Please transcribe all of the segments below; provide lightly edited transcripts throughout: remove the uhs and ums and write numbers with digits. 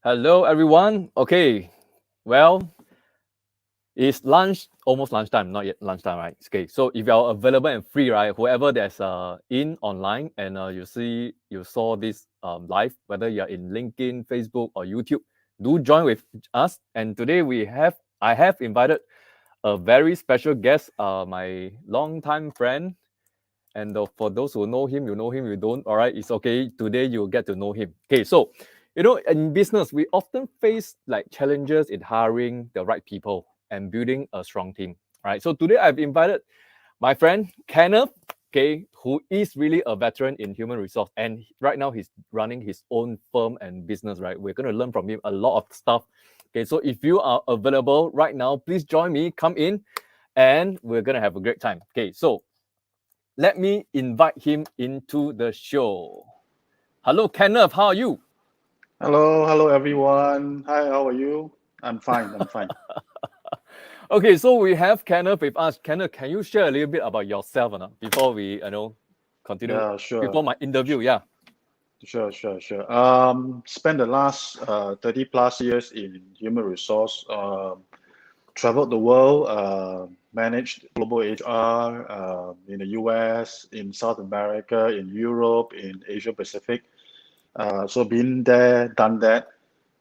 Hello, everyone. Okay, well, it's almost lunchtime, not yet lunchtime, right? Okay, so if you're available and free, right, whoever that's in online and you saw this live, whether you're in LinkedIn, Facebook, or YouTube, do join with us. And today I have invited a very special guest, my longtime friend. And for those who know him, you know him. You don't, all right, it's okay. Today you'll get to know him. Okay, so in business, we often face like challenges in hiring the right people and building a strong team. Right. So today I've invited my friend Kenneth, okay, who is really a veteran in human resource, and right now he's running his own firm and business. Right. We're going to learn from him a lot of stuff. Okay, so if you are available right now, please join me. Come in, and we're going to have a great time. Okay, so let me invite him into the show. Hello, Kenneth. How are you? Hello everyone. Hi, how are you? I'm fine. I'm fine. Okay, so we have Kenneth with us. Kenneth, can you share a little bit about yourself before we continue Yeah, before my interview? Yeah. sure. Spent the last 30 plus years in human resource. Traveled the world. Managed global HR in the US, in South America, in Europe, in Asia Pacific. So been there, done that.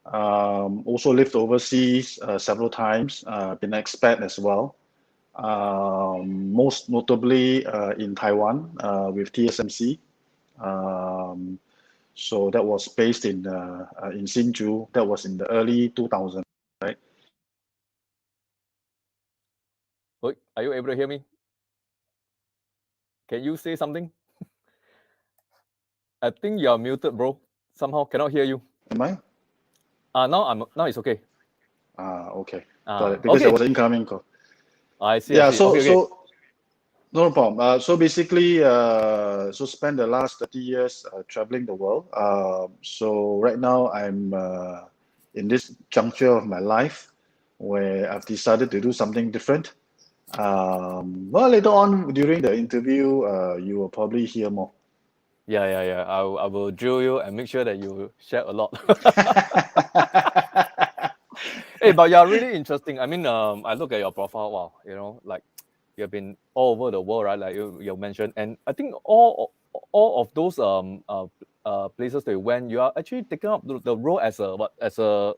Also lived overseas several times. Been an expat as well. Most notably in Taiwan with TSMC. Um, so that was based in Hsinchu. That was in the early 2000s, right? Wait, are you able to hear me? Can you say something? I think you are muted, bro. Somehow cannot hear you. Am I? Now it's okay. Okay. Got it. Because there Okay. was an incoming call. I see. Yeah. Okay, So okay. so no problem. So basically, so spend the last 30 years traveling the world. So right now I'm in this juncture of my life where I've decided to do something different. Well, later on during the interview, you will probably hear more. Yeah. I will drill you and make sure that you share a lot. Hey, but you're really interesting. I mean, I look at your profile. Wow, like you've been all over the world, right? Like you mentioned, and I think all of those places that you went, you are actually taking up the role as a what as a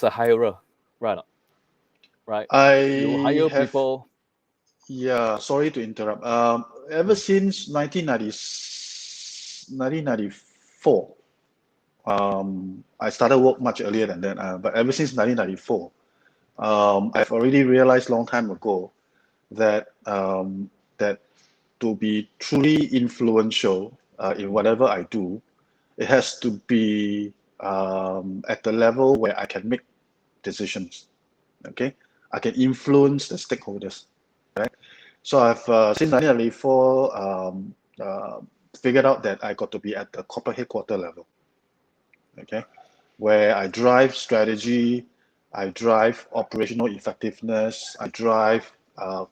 hirer, right? Right. You I hire have, people. yeah, sorry to interrupt. Ever Mm, since 1994, I started work much earlier than that, but ever since 1994, I've already realized long time ago that that to be truly influential in whatever I do, it has to be at the level where I can make decisions. Okay, I can influence the stakeholders. So I've since 1994 figured out that I got to be at the corporate headquarter level. Okay, where I drive strategy, I drive operational effectiveness, I drive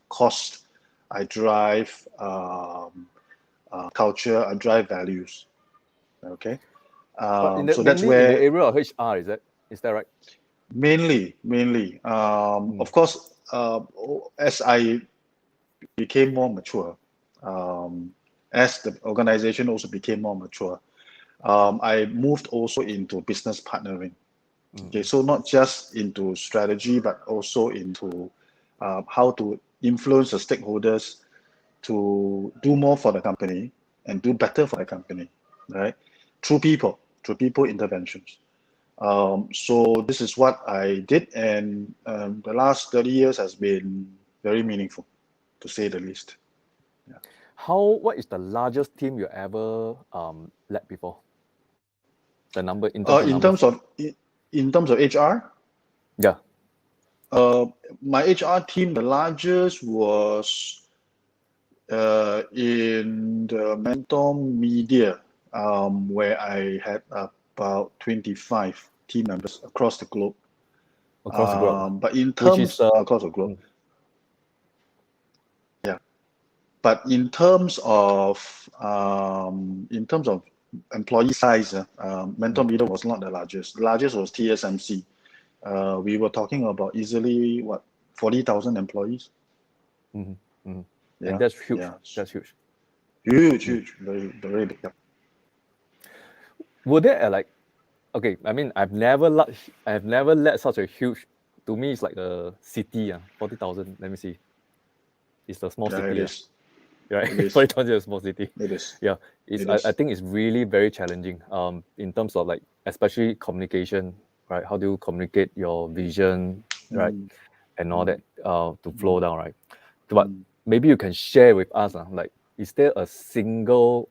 cost, I drive culture, I drive values. Okay, but so that's mainly in the where area of HR, is that right? mainly. Mm, Of course, as I became more mature, um, as the organization also became more mature, I moved also into business partnering. Okay, mm. so not just into strategy, but also into how to influence the stakeholders to do more for the company and do better for the company, right? Through people interventions. So this is what I did, and the last 30 years has been very meaningful, to say the least. Yeah. What is the largest team you ever led before? The number in terms of In numbers. terms of HR, Yeah. uh, my HR team, the largest was in the mentor media, where I had about 25 team members across the globe. Across the globe, But in which is terms across the globe, mm, yeah. But in terms of employee size, Mentor Media was not the largest. The largest was TSMC. We were talking about easily 40,000 employees. Mm-hmm. Mm-hmm. Yeah, And that's huge. yeah. That's huge. Huge, very, very big. Yeah. Were there like, okay, I mean, I've never led such a huge. To me, it's like a city. 40,000. Let me see. It's a small Yeah, city. it is. Right. It is. 40,000 is a small city. It is. Yeah. I think it's really very challenging. In terms of like, especially communication. Right. How do you communicate your vision? Right. And all that to flow down. Right. But maybe you can share with us. Like, is there a single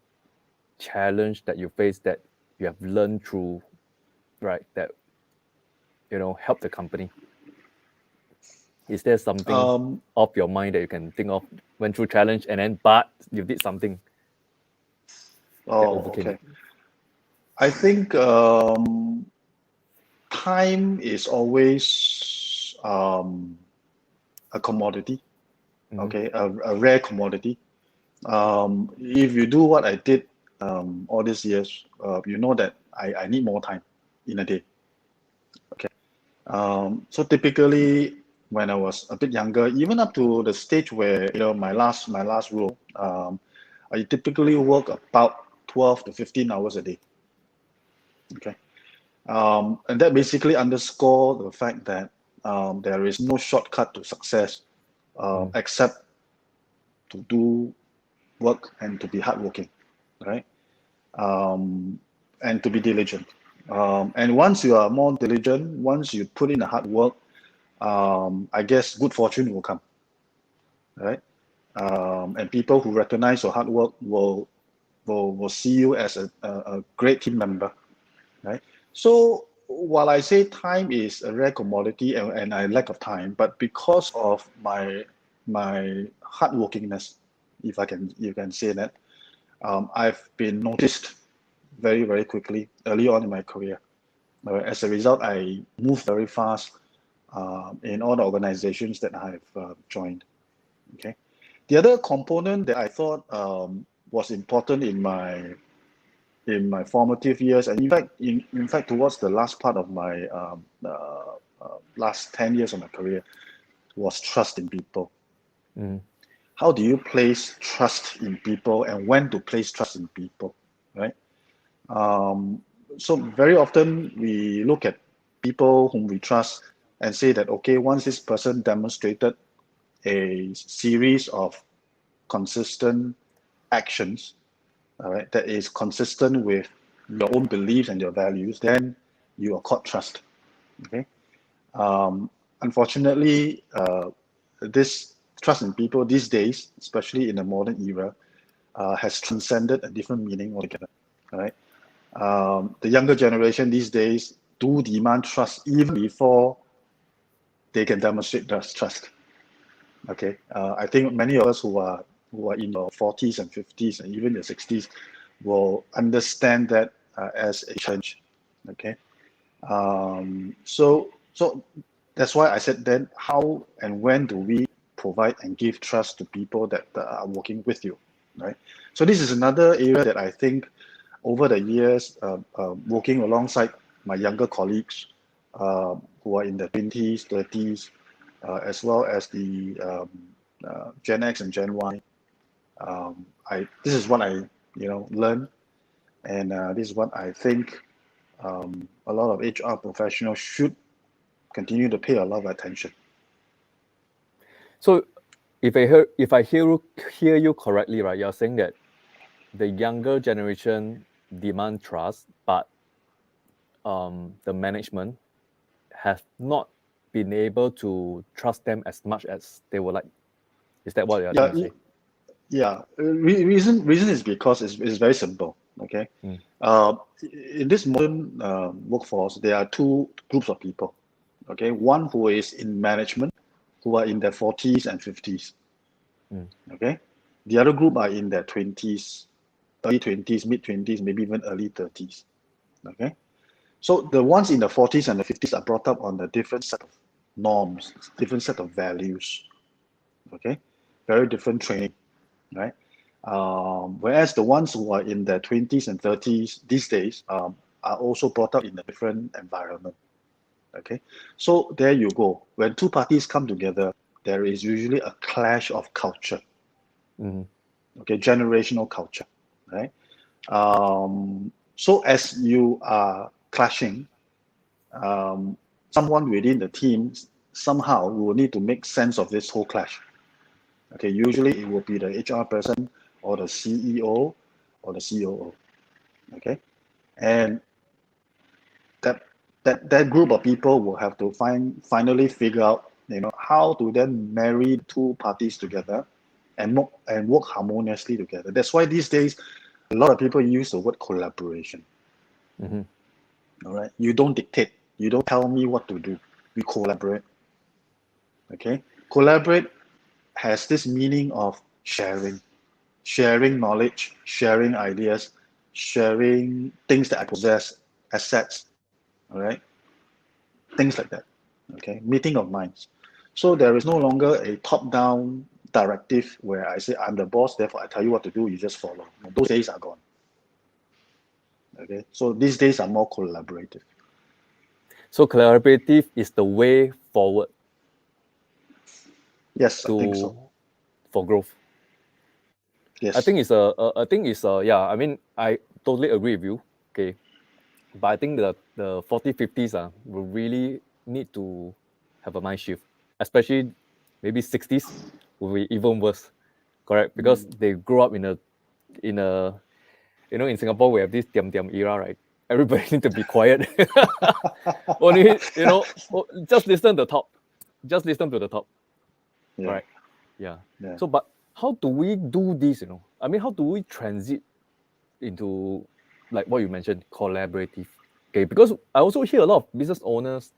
challenge that you face that you have learned through, right, that help the company? Is there something off your mind that you can think of, went through challenge and then but you did something that overcame okay. it? I think time is always a commodity. Okay, a rare commodity. If you do what I did all these years, you know that I need more time in a day. Okay. So typically, when I was a bit younger, even up to the stage where my last role, I typically work about 12 to 15 hours a day. Okay. And that basically underscore the fact that there is no shortcut to success except to do work and to be hardworking, right? And to be diligent. And once you are more diligent, once you put in the hard work, I guess good fortune will come, right? And people who recognize your hard work will see you as a great team member, right? So while I say time is a rare commodity and I lack of time, but because of my hardworkingness, if you can say that, I've been noticed very, very quickly early on in my career. As a result, I moved very fast in all the organizations that I've joined. Okay. The other component that I thought was important in my formative years, and in fact towards the last part of my last 10 years of my career, was trust in people. How do you place trust in people, and when to place trust in people, right? So very often we look at people whom we trust and say that, okay, once this person demonstrated a series of consistent actions, all right, that is consistent with your own beliefs and your values, then you accord trust. Okay. Unfortunately, this trust in people these days, especially in the modern era, has transcended a different meaning altogether. Right. The younger generation these days do demand trust even before they can demonstrate trust. Okay. I think many of us who are in your 40s and 50s and even your 60s will understand that as a challenge. Okay. So that's why I said then, how and when do we provide and give trust to people that are working with you, right? So this is another area that I think over the years, working alongside my younger colleagues who are in their 20s, 30s, as well as the Gen X and Gen Y, this is what I learned, and this is what I think a lot of HR professionals should continue to pay a lot of attention. So if I hear you correctly, right, you're saying that the younger generation demand trust, but the management have not been able to trust them as much as they would like. Is that what you're trying to say? Yeah. Reason is because it's very simple. Okay. In this modern workforce, there are two groups of people. Okay. One who is in management, who are in their 40s and 50s. Okay. The other group are in their 20s, early 20s, mid 20s, maybe even early 30s. Okay. So the ones in the 40s and the 50s are brought up on a different set of norms, different set of values. Okay. Very different training, right? Whereas the ones who are in their 20s and 30s these days are also brought up in a different environment. Okay, so there you go. When two parties come together, there is usually a clash of culture. Mm-hmm. Okay, generational culture, right? So as you are clashing, someone within the team somehow will need to make sense of this whole clash. Okay, usually it will be the HR person or the CEO or the COO. Okay, and that that group of people will have to finally figure out, how to then marry two parties together and work harmoniously together. That's why these days a lot of people use the word collaboration. Mm-hmm. All right, you don't dictate, you don't tell me what to do. We collaborate. Okay, collaborate has this meaning of sharing knowledge, sharing ideas, sharing things that I possess, assets. All right, things like that. Okay, meeting of minds. So there is no longer a top-down directive where I say I'm the boss, therefore I tell you what to do, you just follow. No, those days are gone. Okay, so these days are more collaborative. So collaborative is the way forward Yes, I think so. to for growth. I Yes. think yeah. I mean, I totally agree with you. Okay, but I think the 40s, 50s will really need to have a mind shift, especially maybe 60s will be even worse. Correct, because they grow up in a in Singapore we have this diam diam era, right? Everybody need to be quiet. Only just listen to the top. Just listen to the top. Yeah. Correct. Yeah. Yeah. So, but how do we do this? I mean, how do we transit into like what you mentioned, collaborative? Okay, because I also hear a lot of business owners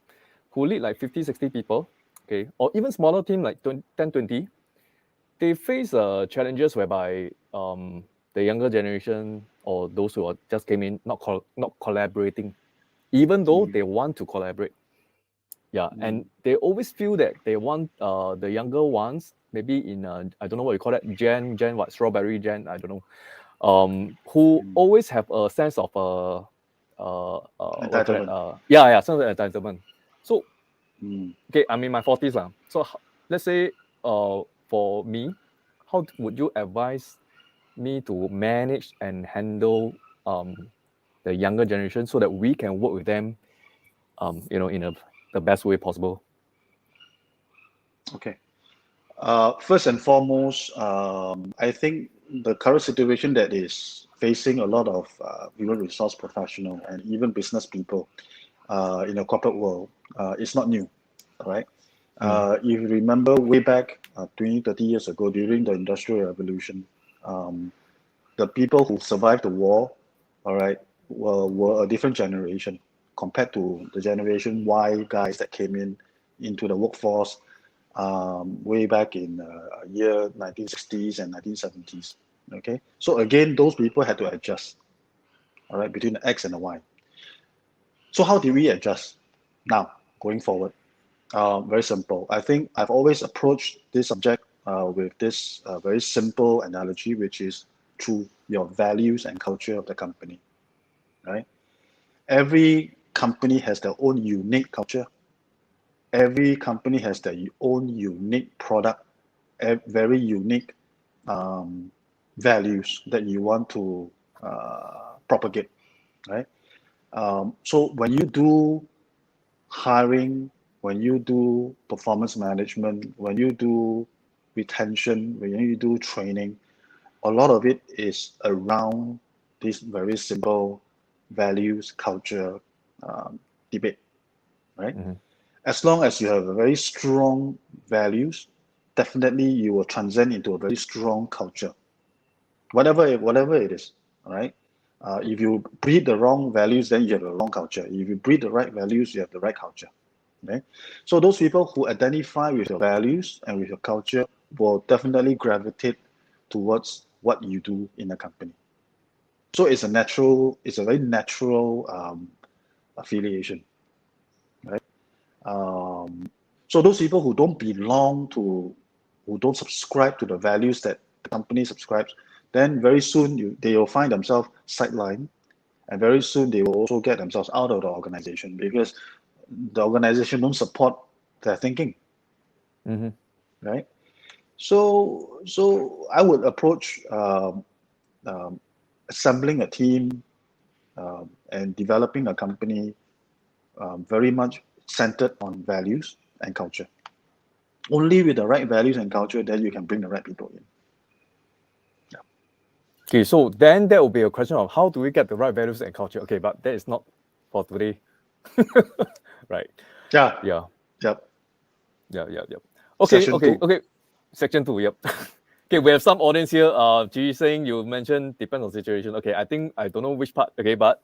who lead like 50, 60 people, okay, or even smaller team like 20, 10, 20, they face challenges whereby the younger generation or those who are just came in not collaborating, even though they want to collaborate. Yeah, and they always feel that they want the younger ones, maybe in I don't know what you call that, Gen what, strawberry Gen, I don't know, who always have a sense of what you call that, Entitlement. yeah, sense of entitlement. So Mm. okay, I'm in my 40s lah. So let's say for me, how would you advise me to manage and handle the younger generation so that we can work with them in the best way possible? Okay. First and foremost, I think the current situation that is facing a lot of human resource professional and even business people in the corporate world is not new. All right. If you remember way back 20, 30 years ago during the Industrial Revolution, the people who survived the war, all right, were a different generation compared to the generation Y guys that came into the workforce way back in year 1960s and 1970s. Okay, so again, those people had to adjust, all right, between the X and the Y. So how do we adjust now going forward? Very simple. I think I've always approached this subject with this very simple analogy, which is through your values and culture of the company, right? Every company has their own unique culture. Every company has their own unique product, very unique values that you want to propagate, right? So when you do hiring, when you do performance management, when you do retention, when you do training, a lot of it is around this very simple values, culture debate, right? Mm-hmm. As long as you have a very strong values, definitely you will transcend into a very strong culture, whatever it is, all right? If you breed the wrong values, then you have the wrong culture. If you breed the right values, you have the right culture. Okay? So those people who identify with your values and with your culture will definitely gravitate towards what you do in a company. So it's a very natural affiliation, right? So those people who don't subscribe to the values that the company subscribes, then very soon they will find themselves sidelined, and very soon they will also get themselves out of the organization because the organization don't support their thinking, right? So I would approach assembling a team and developing a company very much centered on values and culture. Only with the right values and culture, then you can bring the right people in. Okay, so then there will be a question of how do we get the right values and culture? Okay, but that is not for today. Right. Yeah. Yeah. Yep. Yeah. Okay, Section okay, two. okay. Section 2, yep. Okay, we have some audience here. Ji saying you mentioned depends on situation. Okay, I think I don't know which part. Okay, but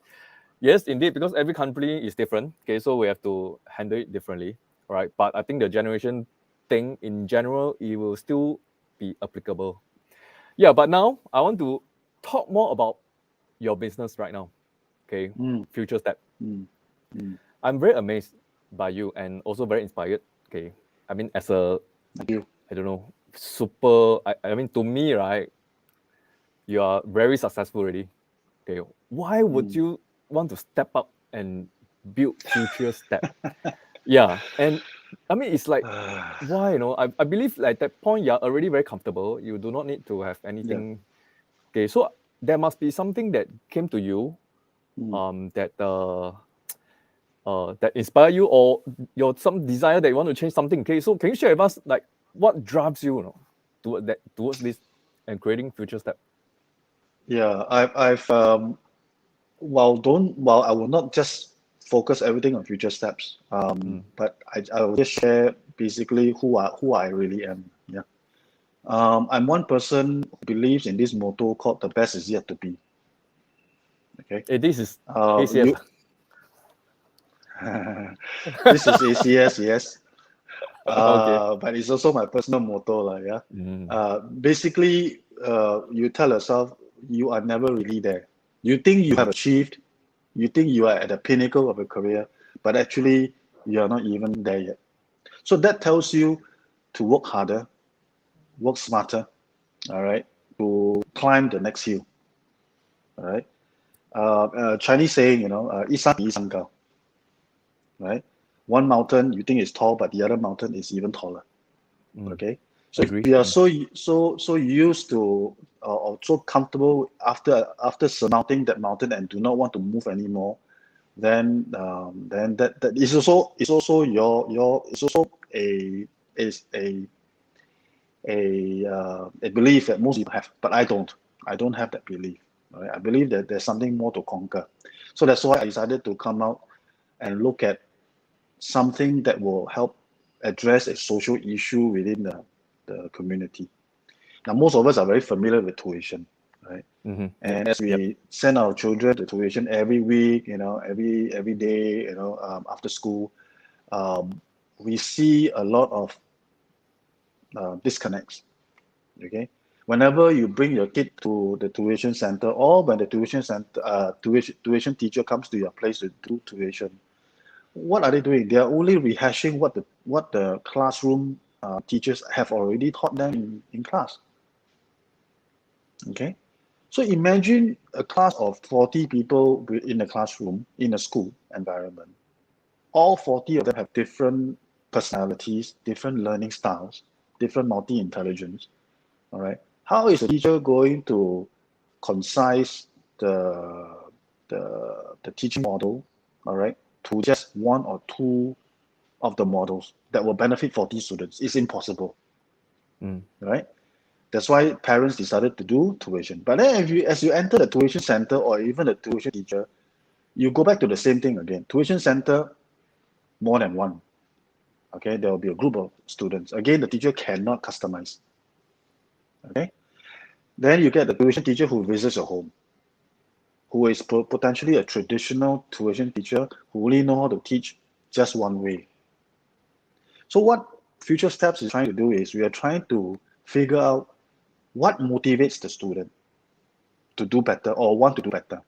yes, indeed, because every company is different. Okay, so we have to handle it differently. All right. But I think the generation thing in general, it will still be applicable. Yeah, but now I want to talk more about your business right now. Okay, future step. I'm very amazed by you and also very inspired. Okay, I mean, as a, Thank you. I don't know, super, I mean, to me, right, you are very successful already. Okay, why would you want to step up and build future step? Yeah, and I mean, it's like, why, I believe like that point, you're already very comfortable. You do not need to have anything. Okay, so there must be something that came to you that that inspire you, or your some desire that you want to change something. Okay, so can you share with us like what drives you, towards this and creating future step? Yeah, I've while I will not just focus everything on future steps, but I will just share basically who I really am. Yeah. I'm one person who believes in this motto called "the best is yet to be." Okay. Hey, this is You. ACS. This is ACS, yes. Okay. But it's also my personal motto, like, yeah. Mm. Basically, you tell yourself you are never really there. You think you have achieved, you think you are at the pinnacle of a career, but actually you are not even there yet. So that tells you to work harder, work smarter, all right, to climb the next hill, all right. Chinese saying, 一山比一山高, right? One mountain you think is tall, but the other mountain is even taller. Okay, so if Agree. you are so used to or so comfortable after surmounting that mountain and do not want to move anymore, then that is also your it's also a belief that most people have, but I don't have that belief. Right? I believe that there's something more to conquer. So that's why I decided to come out and look at something that will help address a social issue within the community. Now, most of us are very familiar with tuition, right? And as we send our children to tuition every week, every day, after school, we see a lot of disconnects. Okay, whenever you bring your kid to the tuition center, or when the tuition teacher comes to your place to do tuition, what are they doing? They are only rehashing what the classroom teachers have already taught them in class. Okay, so imagine a class of 40 people in a classroom in a school environment. All 40 of them have different personalities, different learning styles, different multi-intelligence. All right, how is a teacher going to concise the teaching model, all right, to just one or two of the models that will benefit 40 students? It's impossible, right? That's why parents decided to do tuition. But then as you enter the tuition center or even the tuition teacher, you go back to the same thing again. Tuition center, more than one. Okay, there will be a group of students. Again, the teacher cannot customize. Okay, then you get the tuition teacher who visits your home, who is potentially a traditional tuition teacher who only know how to teach just one way. So what Future Steps is trying to do is we are trying to figure out what motivates the student to do better or want to do better.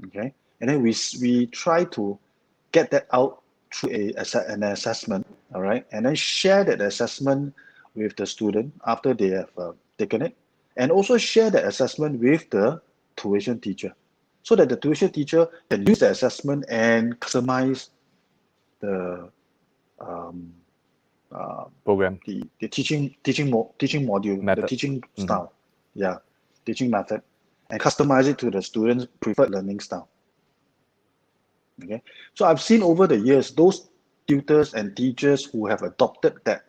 Okay, and then we try to get that out through an assessment. All right, and then share that assessment with the student after they have taken it. and also share the assessment with the tuition teacher, so that the tuition teacher can use the assessment and customize the um, Program the teaching module, the method. teaching style, teaching method, and customize it to the student's preferred learning style. Okay, so I've seen over the years those tutors and teachers who have adopted that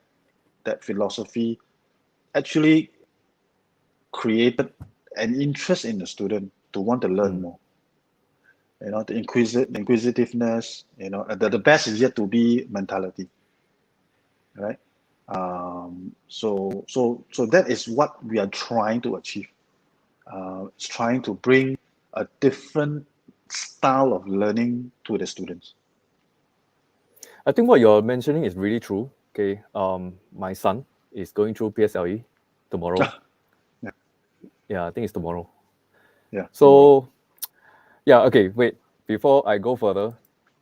philosophy actually created an interest in the student to want to learn more. The inquisitiveness, the best is yet to be mentality, right? So that is what we are trying to achieve. It's trying to bring a different style of learning to the students. I think what you're mentioning is really true. Okay, my son is going through PSLE tomorrow. Yeah. Yeah, I think it's tomorrow. Yeah. So, Tomorrow. yeah, okay, wait. Before I go further,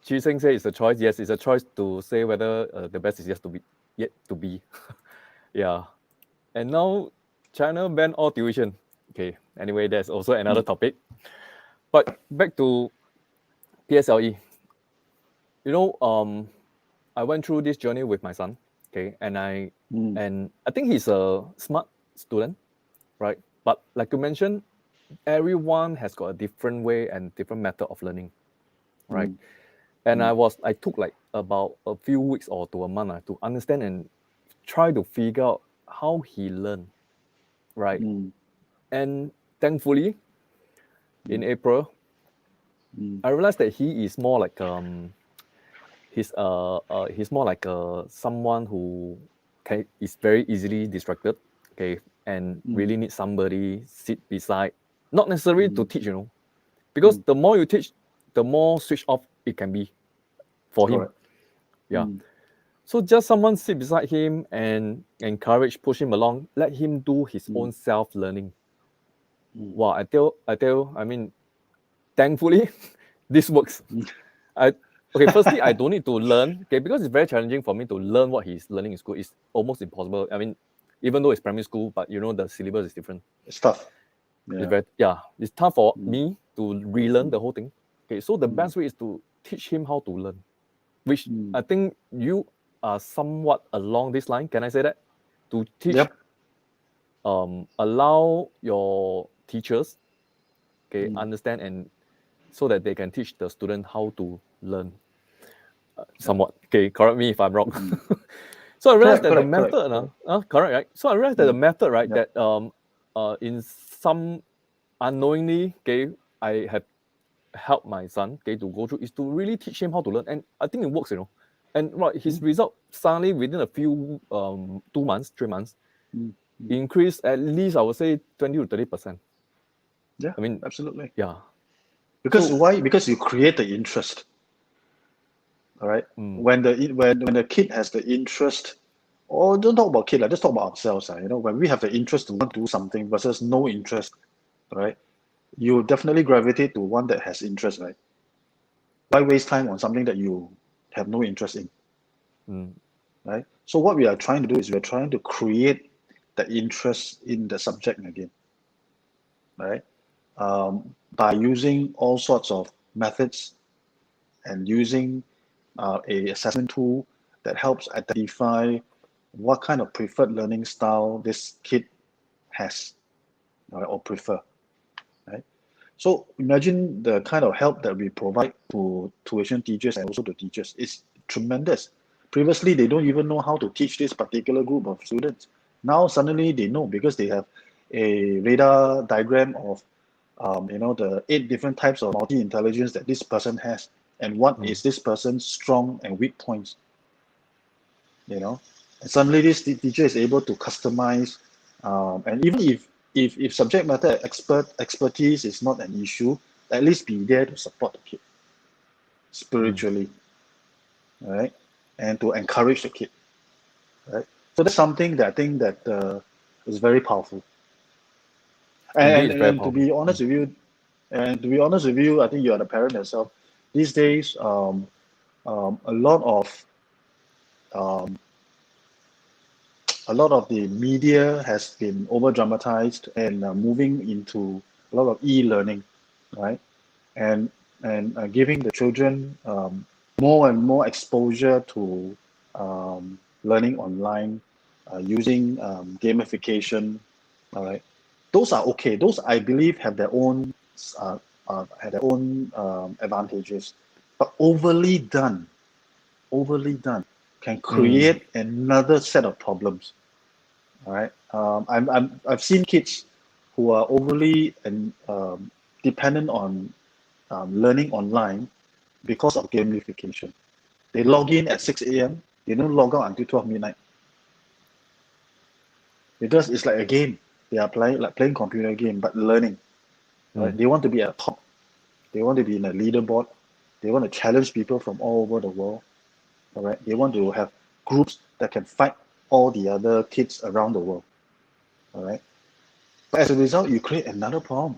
Chi Seng says it's a choice. Yes, it's a choice to say whether the best is yet to be. Yeah. And now China banned all tuition. Okay. Anyway, there's also another topic. But back to PSLE. I went through this journey with my son. Okay, and I think he's a smart student, right? But like you mentioned, everyone has got a different way and different method of learning, right? And I took like about a few weeks or to a month to understand and try to figure out how he learned, right? And thankfully, in April, I realized that he is more like he's more like someone who is very easily distracted, okay, and really needs somebody sit beside, not necessarily to teach, because the more you teach, the more switch off it can be for him. Correct. Yeah. So just someone sit beside him and encourage, push him along, let him do his own self-learning. Wow, I mean, thankfully, this works. Firstly, I don't need to learn, okay, because it's very challenging for me to learn what he's learning in school. It's almost impossible. I mean, even though it's primary school, but the syllabus is different. It's tough. It's tough for me to relearn the whole thing. Okay, so the best way is to teach him how to learn, which I think you are somewhat along this line. Can I say that? To teach, allow your teachers, okay, understand and so that they can teach the student how to learn. Somewhat. Okay, correct me if I'm wrong. So I realized that the method, correct, right? So I realized that the method, right, that in some unknowingly, okay, I have helped my son, okay, to go through is to really teach him how to learn, and I think it works, And right, his result suddenly within a few 2 months, 3 months, increased at least I would say 20 to 30%. Yeah, I mean, absolutely. yeah. Because why? Because you create the interest. All right. When the kid has the interest, or don't talk about kid, just talk about ourselves. When we have the interest to want to do something versus no interest, right? You definitely gravitate to one that has interest, right? Why waste time on something that you have no interest in, right? So what we are trying to do is we're trying to create the interest in the subject again, right? By using all sorts of methods and using a assessment tool that helps identify what kind of preferred learning style this kid has, right, or prefer, right? So imagine the kind of help that we provide to tuition teachers and also to teachers is tremendous. Previously, they don't even know how to teach this particular group of students. Now suddenly they know because they have a radar diagram of the 8 different types of multi-intelligence that this person has, and what is this person's strong and weak points. And suddenly this teacher is able to customize, and even if subject matter expertise is not an issue, at least be there to support the kid spiritually, right, and to encourage the kid, right. So that's something that I think that is very powerful. Indeed, And, it's very and to powerful. be honest with you, I think you are the parent yourself. These days, a lot of a lot of the media has been over dramatized and moving into a lot of e-learning, right? And giving the children more and more exposure to learning online, using gamification. All right, those are okay. Those I believe have their own advantages, but overly done can create another set of problems. All right, I've seen kids who are overly and dependent on learning online because of gamification. They log in at 6 a.m. They don't log out until 12 midnight because it's like a game. They are playing computer game, but learning. Right? They want to be at top. They want to be in a leaderboard. They want to challenge people from all over the world. All right. They want to have groups that can fight all the other kids around the world. All right. But as a result, you create another problem.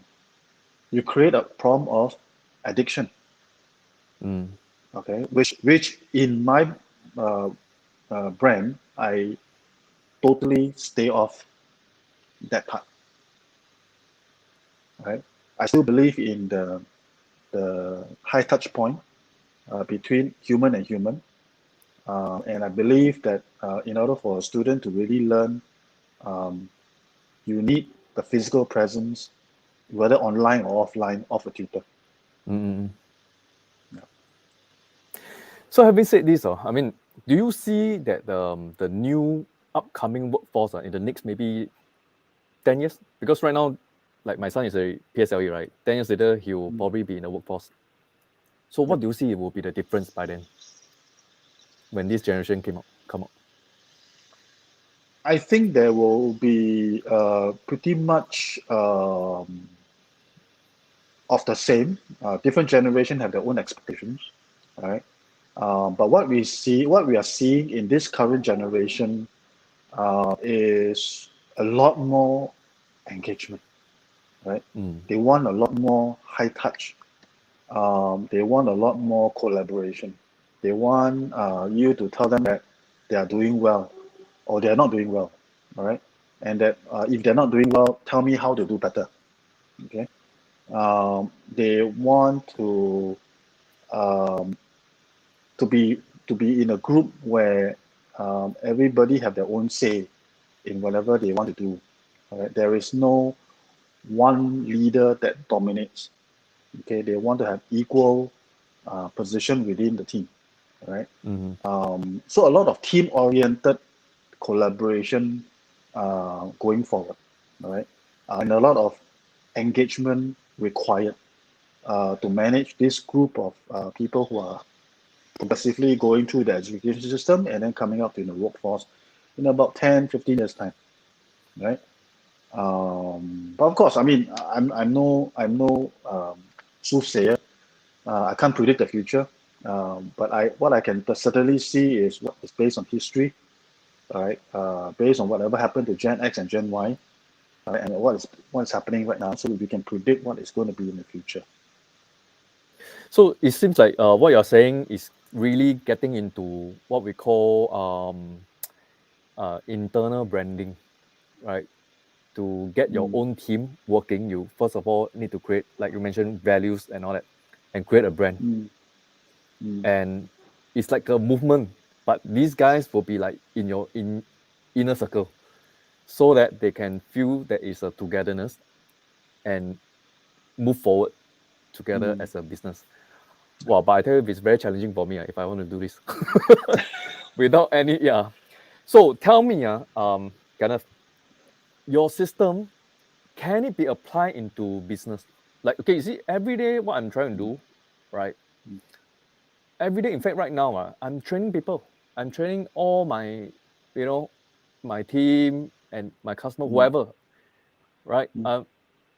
You create a problem of addiction. Okay, which in my brand, I totally stay off that part. Right, I still believe in the high touch point between human and human, and I believe that in order for a student to really learn, you need the physical presence, whether online or offline, of a tutor. Yeah. So having said this, I mean, do you see that the new upcoming workforce in the next maybe 10 years? Because right now, like my son is a PSLE, right? 10 years later, he will probably be in the workforce. So what do you see will be the difference by then when this generation come out? I think there will be pretty much of the same. Different generation have their own expectations, right? But what we are seeing in this current generation is a lot more engagement, right? They want a lot more high touch. They want a lot more collaboration. They want you to tell them that they are doing well or they are not doing well, all right? And that if they're not doing well, tell me how to do better, okay? They want um, to be in a group where everybody have their own say in whatever they want to do. Right? There is no one leader that dominates. Okay, they want to have equal position within the team. Right. So a lot of team-oriented collaboration going forward. Right, and a lot of engagement required to manage this group of people who are progressively going through the education system and then coming up in the workforce in about 10, 15 years time, right? But of course, I mean, I'm no soothsayer. I can't predict the future. But what I can certainly see is what is based on history, right? Based on whatever happened to Gen X and Gen Y, right? And what is happening right now, so we can predict what is going to be in the future. So it seems like what you're saying is really getting into what we call internal branding, right? To get your own team working, you first of all need to create, like you mentioned, values and all that, and create a brand. And it's like a movement, but these guys will be like in your inner circle, so that they can feel that it's a togetherness and move forward together as a business. Wow, but I tell you, it's very challenging for me if I want to do this without any. So tell me, Kenneth, your system, can it be applied into business? Like, okay, you see, every day what I'm trying to do, right? Every day, in fact, right now, I'm training people. I'm training all my, my team and my customer, whoever, right?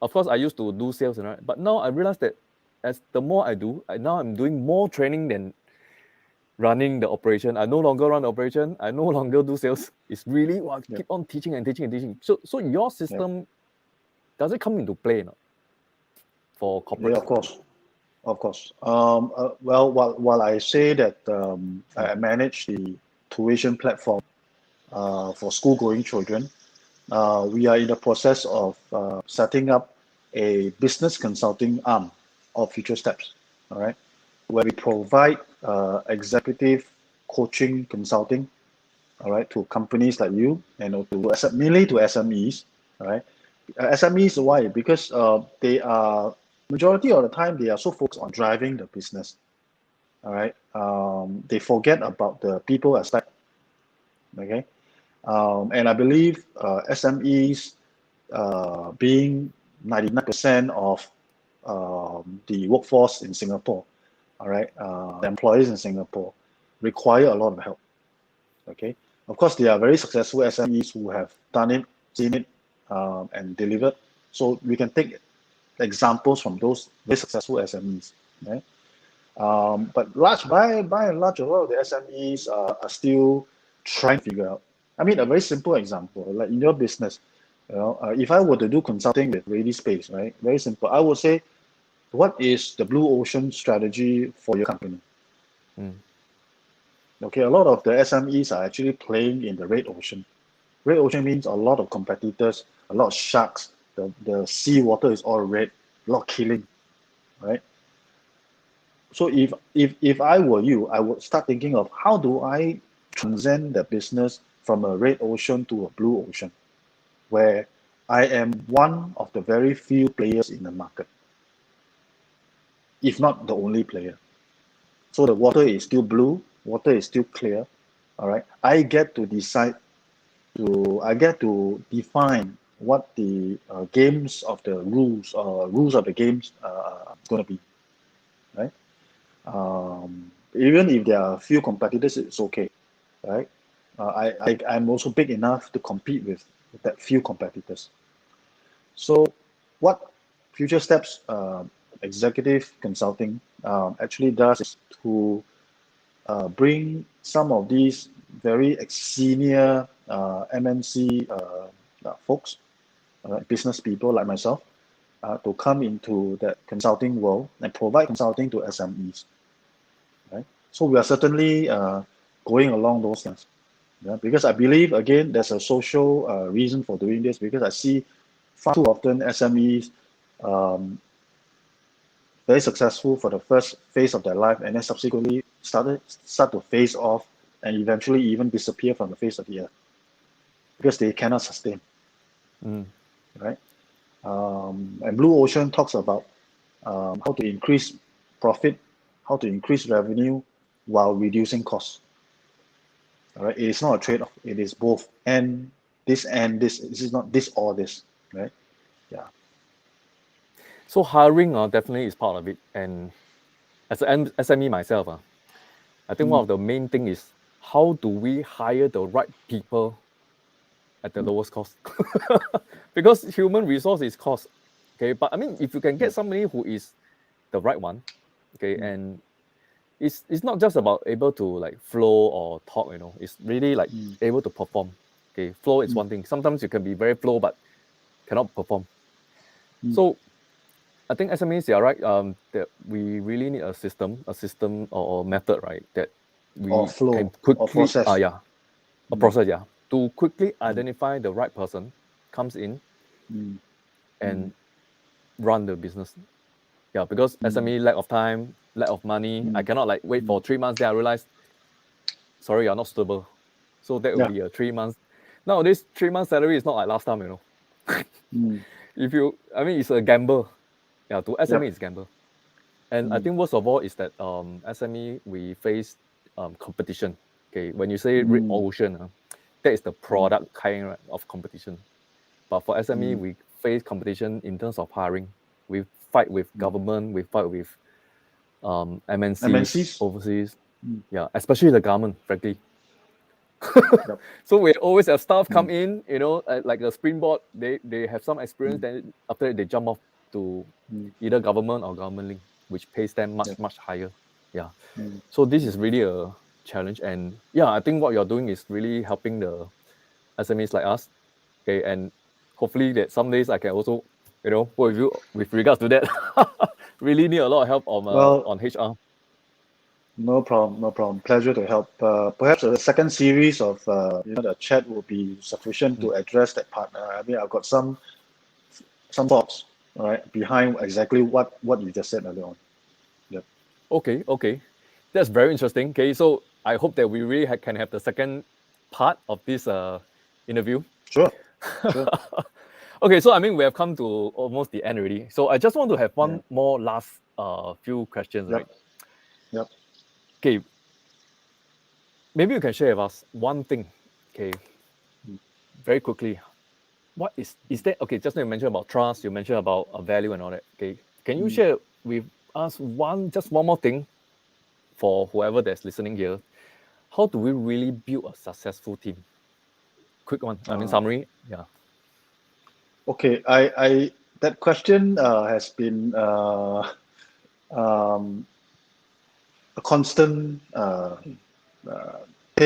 Of course, I used to do sales, right? But now I realize that as the more I do, now I'm doing more training than running the operation. I no longer run the operation. I no longer do sales. It's really keep on teaching and teaching and teaching. So your system, does it come into play for corporate? Yeah, of course. Well, while I say that I manage the tuition platform for school-going children. We are in the process of setting up a business consulting arm of Future Steps, all right, where we provide executive coaching consulting, all right, to companies like you and mainly to SMEs, all right. SMEs, why? Because they are, majority of the time, they are so focused on driving the business, all right. They forget about the people aspect, okay. And I believe SMEs being 99% of the workforce in Singapore, all right, the employees in Singapore require a lot of help. Okay, of course, there are very successful SMEs who have done it, seen it, and delivered. So we can take examples from those very successful SMEs. Right? But by and large, a lot of the SMEs are still trying to figure out. I mean, a very simple example, like in your business, if I were to do consulting with Ready Space, right? Very simple. I would say, what is the blue ocean strategy for your company? Okay, a lot of the SMEs are actually playing in the red ocean. Red ocean means a lot of competitors, a lot of sharks. The sea water is all red, a lot of killing, right? So if I were you, I would start thinking of how do I transcend the business from a red ocean to a blue ocean, where I am one of the very few players in the market, if not the only player. So the water is still blue, water is still clear, all right? I get to decide I get to define what the rules of the games are going to be, right? Even if there are a few competitors, it's okay, right? I'm also big enough to compete with that few competitors. So what Future Steps executive consulting actually does is to bring some of these very senior MNC folks, business people like myself, to come into that consulting world and provide consulting to SMEs. Right? So we are certainly going along those lines. Yeah? Because I believe, again, there's a social reason for doing this, because I see far too often SMEs very successful for the first phase of their life, and then subsequently start to phase off and eventually even disappear from the face of the earth because they cannot sustain. Right? And Blue Ocean talks about how to increase profit, how to increase revenue while reducing costs. All right? It is not a trade-off. It is both and this. This is not this or this. Right? Yeah. So hiring definitely is part of it. And as an SME myself, I think one of the main thing is how do we hire the right people at the lowest cost? Because human resource is cost. Okay, but I mean, if you can get somebody who is the right one, okay, and it's not just about able to like flow or talk, it's really like able to perform. Okay, flow is one thing. Sometimes you can be very flow but cannot perform. So I think SMEs, you are right. That we really need a system or method, right? That we can quickly, or process. A process, to quickly identify the right person comes in and run the business. Yeah, because SME lack of time, lack of money. I cannot like wait for 3 months. Then I realize, sorry, you're not suitable. So that will be a 3 months. Nowadays, 3 months salary is not like last time, It's a gamble. Yeah, to SME it's gamble. And I think worst of all is that SME we face competition. Okay, when you say red ocean, that is the product kind of competition. But for SME, we face competition in terms of hiring. We fight with government, we fight with MNCs overseas. Yeah, especially the government, frankly. So we always have staff come in, like a springboard. They have some experience, then after that they jump off to either government or government link, which pays them much higher. Yeah. So this is really a challenge, and I think what you're doing is really helping the SMEs like us. Okay, and hopefully that some days I can also, work with you with regards to that. Really need a lot of help on HR. No problem, no problem. Pleasure to help. Perhaps a second series of the chat will be sufficient to address that part. I mean, I've got some thoughts, all right, behind exactly what you just said earlier on. Yep. Okay. That's very interesting. Okay, so I hope that we really can have the second part of this interview. Sure. Okay, so I mean, we have come to almost the end already. So I just want to have one Yeah. more last few questions, right? Yep. Okay, maybe you can share with us one thing, okay, very quickly. What is that? Okay, just now you mentioned about trust, you mentioned about value and all that. Okay, can you share with us just one more thing for whoever that's listening here? How do we really build a successful team? Quick one. I mean, summary. Yeah. Okay. I that question has been a constant pain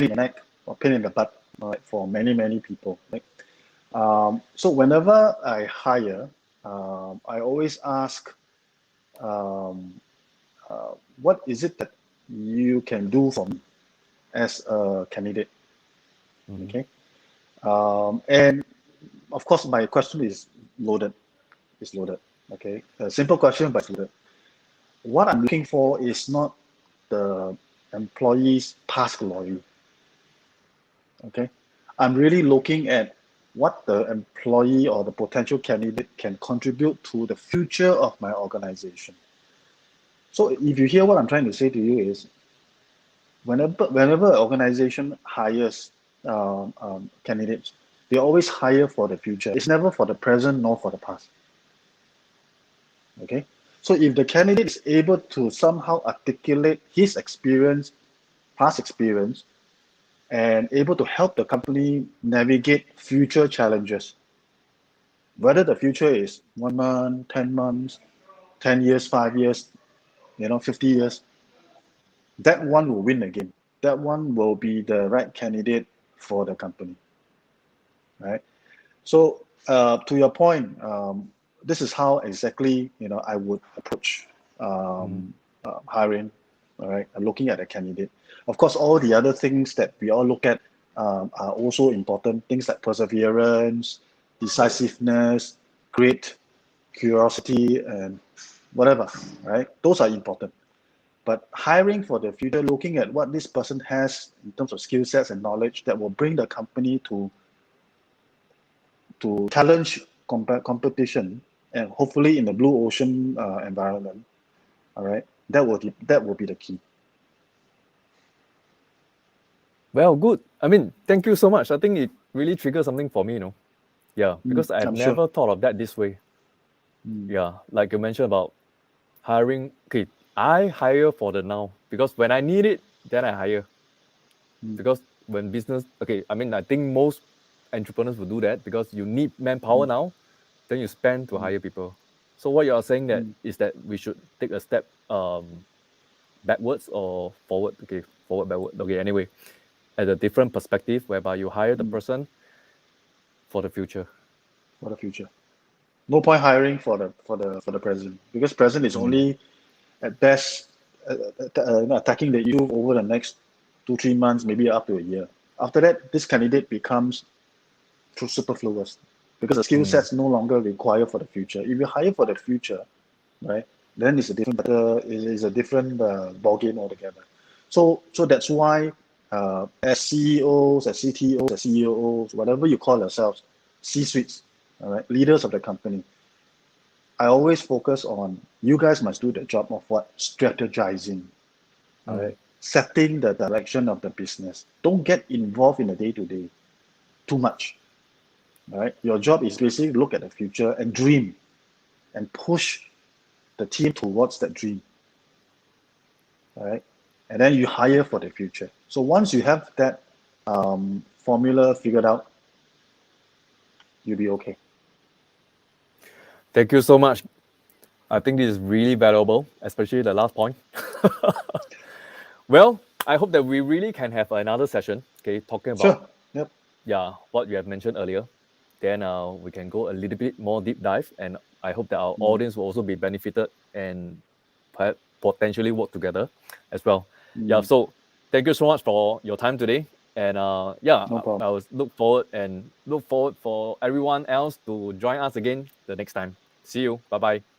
in the neck or pain in the butt, right, for many people. Right? So whenever I hire, I always ask, um, what is it that you can do for me as a candidate? Okay. And of course, my question is loaded. It's loaded. Okay. A simple question, but it's loaded. What I'm looking for is not the employee's past glory. Okay. I'm really looking at what the employee or the potential candidate can contribute to the future of my organization. So if you hear what I'm trying to say to you is, whenever an organization hires candidates, they always hire for the future. It's never for the present nor for the past. Okay. So if the candidate is able to somehow articulate his experience, past experience, and able to help the company navigate future challenges, whether the future is 1 month, 10 months, 10 years, 5 years, 50 years, that one will win the game. That one will be the right candidate for the company, right? So to your point, this is how exactly I would approach hiring, all right, looking at a candidate. Of course, all the other things that we all look at are also important. Things like perseverance, decisiveness, grit, curiosity, and whatever, right? Those are important. But hiring for the future, looking at what this person has in terms of skill sets and knowledge that will bring the company to challenge competition, and hopefully in the blue ocean environment, all right, that will be the key. Well, good. I mean, thank you so much. I think it really triggered something for me, Yeah, because I have I'm sure. never thought of that this way. Yeah, like you mentioned about hiring. Okay, I hire for the now because when I need it, then I hire. Because when business, okay, I mean, I think most entrepreneurs will do that because you need manpower now, then you spend to hire people. So what you are saying that is that we should take a step backwards or forward. Okay, forward, backward. Okay, anyway, at a different perspective whereby you hire the person for the future. For the future, no point hiring for the present, because present is only at best attacking the issue over the next 2-3 months, maybe up to a year. After that, this candidate becomes superfluous because the skill sets no longer required for the future. If you hire for the future, right, then it's a different ball game altogether. So that's why as CEOs, as CTOs, as CEOs, whatever you call yourselves, C-suites, all right, leaders of the company, I always focus on, you guys must do the job of what? Strategizing, all right, setting the direction of the business. Don't get involved in the day-to-day too much. All right, your job is basically look at the future and dream and push the team towards that dream. All right, and then you hire for the future. So once you have that formula figured out, you'll be okay. Thank you so much. I think this is really valuable, especially the last point. Well, I hope that we really can have another session, okay, talking about, Sure. Yep. what you have mentioned earlier. Then we can go a little bit more deep dive, and I hope that our audience will also be benefited and potentially work together as well. Yeah, so thank you so much for your time today. And yeah, No problem. I was look forward for everyone else to join us again the next time. See you. Bye bye.